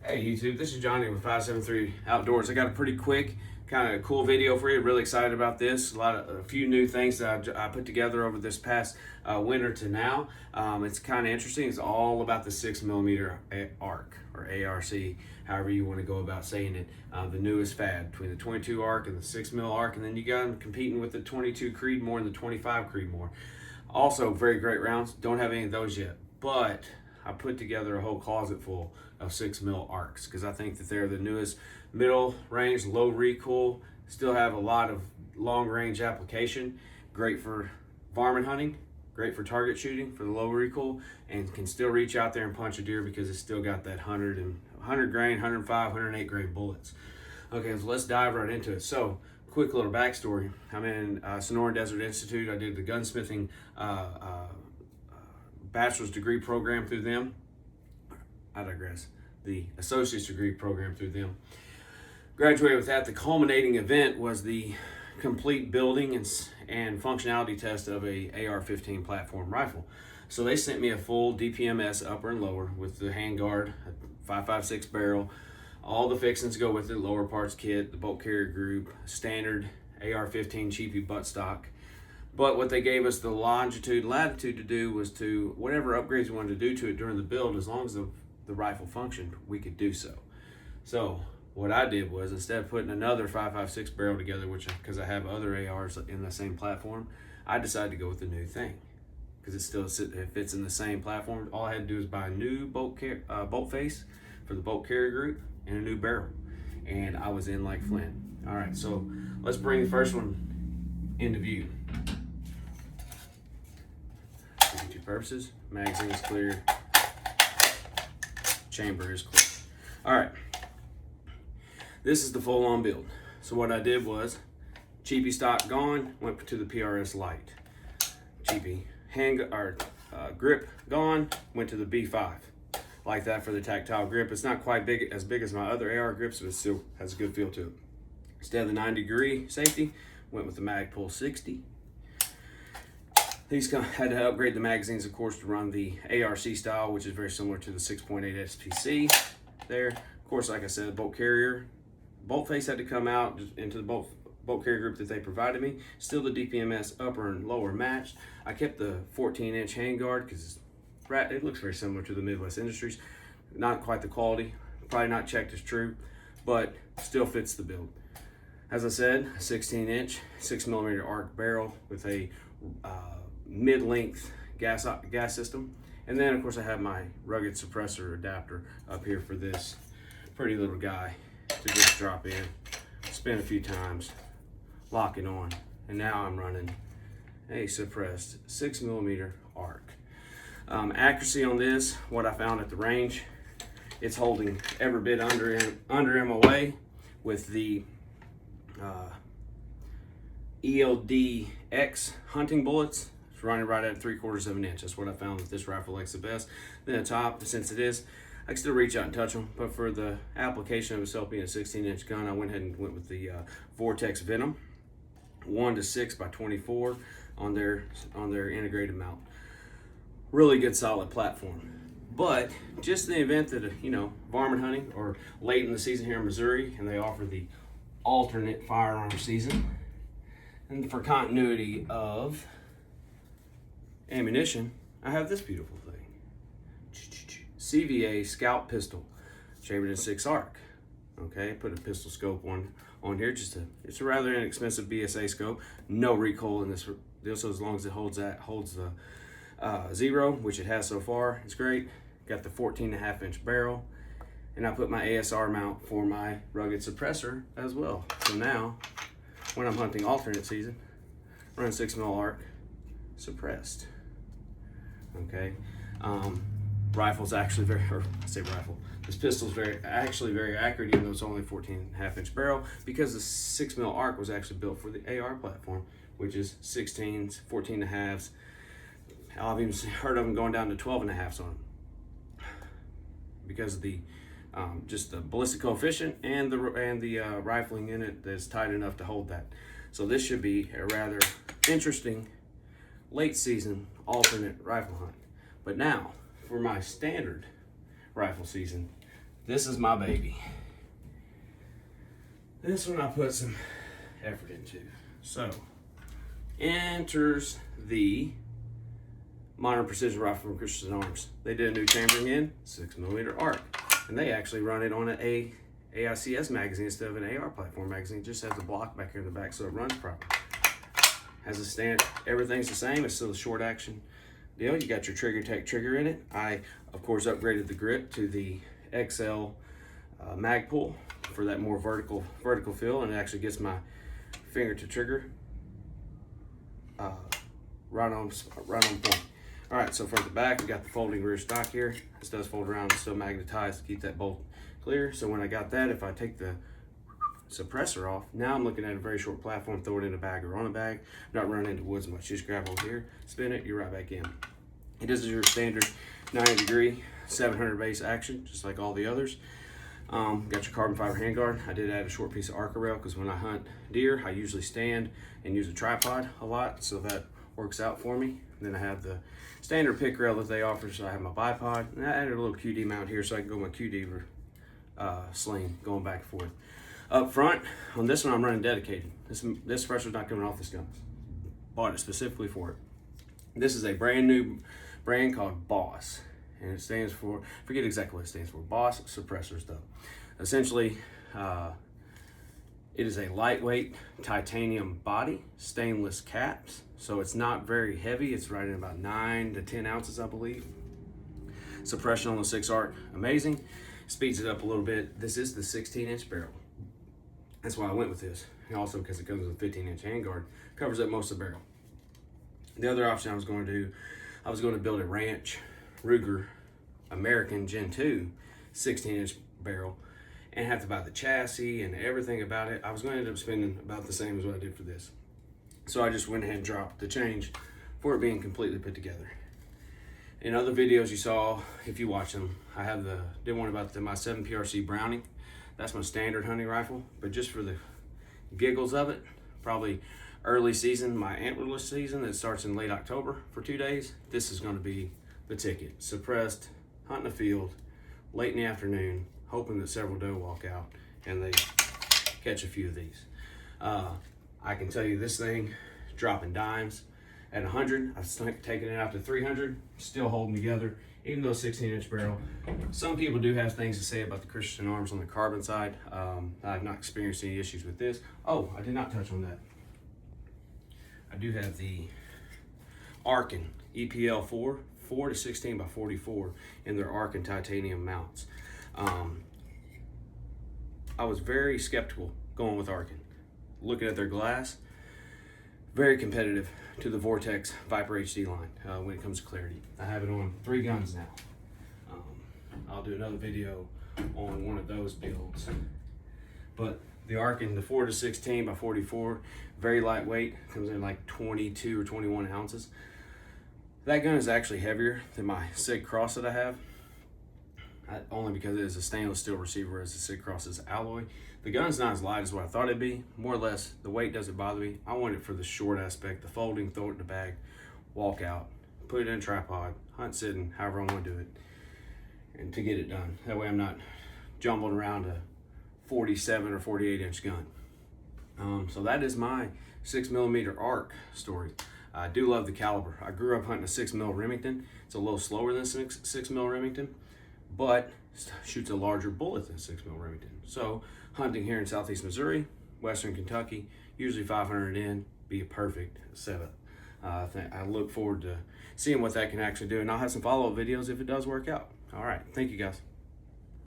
Hey YouTube, this is Johnny with 573 Outdoors. I got a pretty quick, kind of cool video for you. Really excited about this. A few new things that I put together over this past winter to now. It's kind of interesting. It's all about the 6mm arc, or ARC, however you want to go about saying it. The newest fad between the 22 arc and the 6mm arc, and then you got them competing with the 22 Creedmoor and the 25 Creedmoor. Also, very great rounds. Don't have any of those yet, but I put together a whole closet full of 6mm arcs because I think that they're the newest middle range, low recoil, still have a lot of long range application, great for varmint hunting, great for target shooting for the low recoil, and can still reach out there and punch a deer because it's still got that 100 grain, 105, 108 grain bullets. Okay, so let's dive right into it. So, quick little backstory. I'm in Sonoran Desert Institute. I did the gunsmithing bachelor's degree program through them. I digress. The associate's degree program through them. Graduated with that. The culminating event was the complete building and functionality test of a AR-15 platform rifle. So they sent me a full DPMS upper and lower with the handguard, a 5.56 barrel, all the fixings go with it, lower parts kit, the bolt carrier group, standard AR-15 cheapy buttstock. But what they gave us the longitude and latitude to do was to, whatever upgrades we wanted to do to it during the build, as long as the rifle functioned, we could do so. So what I did was, instead of putting another 5.56 barrel together, which because I have other ARs in the same platform, I decided to go with the new thing because it fits in the same platform. All I had to do is buy a new bolt face for the bolt carrier group and a new barrel, and I was in like Flint. All right, so let's bring the first one into view. For two purposes, magazine is clear, chamber is clear. All right, this is the full-on build. So what I did was, cheapy stock gone, went to the PRS Lite. Cheapy grip gone, went to the B5. Like that for the tactile grip. It's not quite as big as my other AR grips, but it still has a good feel to it. Instead of the 90-degree safety, went with the Magpul 60. These had to upgrade the magazines, of course, to run the ARC style, which is very similar to the 6.8 SPC there. Of course, like I said, bolt face had to come out into the bolt carrier group that they provided me. Still the DPMS upper and lower matched. I kept the 14-inch handguard because it looks very similar to the Midwest Industries. Not quite the quality, probably not checked as true, but still fits the build. As I said, a 16-inch, 6mm arc barrel with a mid-length gas system. And then, of course, I have my rugged suppressor adapter up here for this pretty little guy to just drop in, spin a few times, lock it on, and now I'm running a suppressed 6mm arc. Accuracy on this, what I found at the range, it's holding every bit under MOA with the ELD-X hunting bullets. It's running right at 3/4 of an inch. That's what I found that this rifle likes the best. Then the top, since it is, I can still reach out and touch them, but for the application of itself being a 16-inch gun, I went ahead and went with the Vortex Venom 1:6x24 on their integrated mount. Really good solid platform. But just in the event that, varmint hunting or late in the season here in Missouri, and they offer the alternate firearm season, and for continuity of ammunition, I have this beautiful thing. CVA Scout pistol, chambered in 6 arc. Okay, put a pistol scope on here. It's a rather inexpensive BSA scope. No recoil in this so as long as it holds the 0, which it has so far. It's great. Got the 14.5-inch barrel, and I put my ASR mount for my rugged suppressor as well. So now, when I'm hunting alternate season, run 6mm arc suppressed. Okay, rifle's actually this pistol's actually very accurate, even though it's only a 14.5-inch barrel, because the 6mm arc was actually built for the AR platform, which is 16s, 14.5s. I've even heard of them going down to 12.5s on them because of the just the ballistic coefficient and the rifling in it that's tight enough to hold that. So this should be a rather interesting late season alternate rifle hunt. But now for my standard rifle season, this is my baby. This one I put some effort into. So, enters the modern precision rifle from Christensen Arms. They did a new chambering in 6mm arc, and they actually run it on an AICS magazine instead of an AR platform magazine. It just has a block back here in the back so it runs properly. Has a stand, everything's the same. It's still a short action deal. You got your Trigger Tech trigger in it. I, of course, upgraded the grip to the XL mag pull for that more vertical feel, and it actually gets my finger to trigger right on point. All right, so from the back, we got the folding rear stock here. This does fold around, it's still magnetized to keep that bolt clear. So when I got that, if I take the suppressor off, now I'm looking at a very short platform, throw it in a bag or on a bag, not running into woods much. Just grab over here, spin it, you're right back in. It is your standard 90-degree 700 base action, just like all the others. Got your carbon fiber handguard. I did add a short piece of Arca rail because when I hunt deer, I usually stand and use a tripod a lot, so that works out for me. Then I have the standard pick rail that they offer, so I have my bipod, and I added a little QD mount here so I can go my QD sling going back and forth. Up front, on this one I'm running dedicated. This suppressor's not coming off this gun. Bought it specifically for it. This is a brand new brand called Boss, and it stands for, forget exactly what it stands for, Boss Suppressors though. Essentially, it is a lightweight titanium body, stainless caps, so it's not very heavy. It's right in about 9 to 10 ounces, I believe. Suppression on the 6 arc, amazing. Speeds it up a little bit. This is the 16-inch barrel. That's why I went with this. And also because it comes with a 15-inch handguard, covers up most of the barrel. The other option I was going to do, I was going to build a Ranch Ruger American Gen 2 16-inch barrel and have to buy the chassis and everything about it. I was going to end up spending about the same as what I did for this. So I just went ahead and dropped the change for it being completely put together. In other videos you saw, if you watch them, I have did one about my 7PRC Browning. That's my standard hunting rifle, but just for the giggles of it, probably early season, my antlerless season that starts in late October for 2 days, this is going to be the ticket. Suppressed, hunting a field, late in the afternoon, hoping that several doe walk out and they catch a few of these. I can tell you this thing, dropping dimes at 100, I've taken it out to 300, still holding together, even though 16-inch barrel. Some people do have things to say about the Christensen Arms on the carbon side. I've not experienced any issues with this. Oh, I did not touch on that. I do have the Arkin EPL 4 to 16 by 44 in their Arkin titanium mounts. I was very skeptical going with Arkin. Looking at their glass, very competitive to the Vortex Viper HD line when it comes to clarity. I have it on 3 guns now. I'll do another video on one of those builds. But the Arkin, the 4 to 16 by 44, very lightweight, comes in like 22 or 21 ounces. That gun is actually heavier than my Sig Cross that I have, only because it is a stainless steel receiver as the Sig Cross is alloy. The gun's not as light as what I thought it'd be. More or less, the weight doesn't bother me. I want it for the short aspect, the folding, throw it in the bag, walk out, put it in a tripod, hunt sitting, however I want to do it, and to get it done. That way I'm not jumbling around a 47 or 48-inch gun. So that is my 6mm arc story. I do love the caliber. I grew up hunting a 6mm Remington. It's a little slower than 6mm Remington, but shoots a larger bullet than 6mm Remington. So hunting here in Southeast Missouri, Western Kentucky, usually 500 in, be a perfect setup. I look forward to seeing what that can actually do, and I'll have some follow-up videos if it does work out. All right, thank you guys.